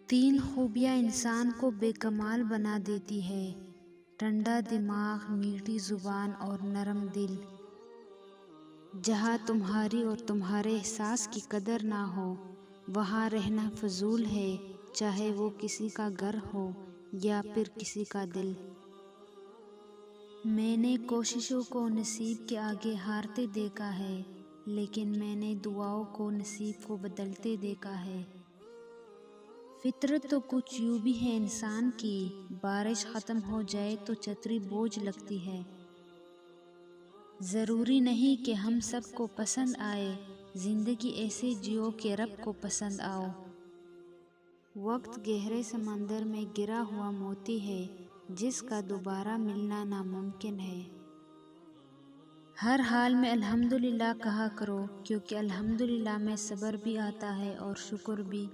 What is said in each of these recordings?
تین خوبیاں انسان کو بے کمال بنا دیتی ہے: ٹھنڈا دماغ، میٹھی زبان اور نرم دل۔ جہاں تمہاری اور تمہارے احساس کی قدر نہ ہو، وہاں رہنا فضول ہے، چاہے وہ کسی کا گھر ہو یا پھر کسی کا دل۔ میں نے کوششوں کو نصیب کے آگے ہارتے دیکھا ہے، لیکن میں نے دعاؤں کو نصیب کو بدلتے دیکھا ہے۔ فطرت تو کچھ یوں بھی ہے انسان کی، بارش ختم ہو جائے تو چھتری بوجھ لگتی ہے۔ ضروری نہیں کہ ہم سب کو پسند آئے، زندگی ایسے جیو کہ رب کو پسند آؤ۔ وقت گہرے سمندر میں گرا ہوا موتی ہے، جس کا دوبارہ ملنا ناممکن ہے۔ ہر حال میں الحمدللہ کہا کرو، کیونکہ الحمدللہ میں صبر بھی آتا ہے اور شکر بھی۔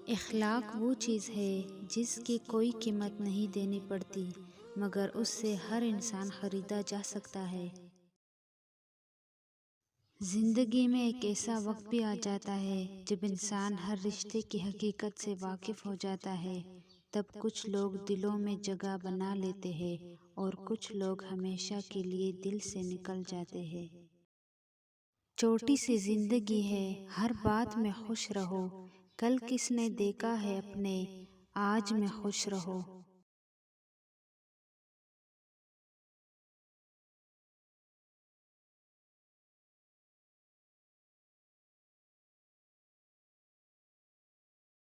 اخلاق وہ چیز ہے جس کی کوئی قیمت نہیں دینی پڑتی، مگر اس سے ہر انسان خریدا جا سکتا ہے۔ زندگی میں ایک ایسا وقت بھی آ جاتا ہے جب انسان ہر رشتے کی حقیقت سے واقف ہو جاتا ہے۔ تب کچھ لوگ دلوں میں جگہ بنا لیتے ہیں اور کچھ لوگ ہمیشہ کے لیے دل سے نکل جاتے ہیں۔ چھوٹی سی زندگی ہے، ہر بات میں خوش رہو، کل کس نے دیکھا ہے اپنے، آج میں خوش رہو۔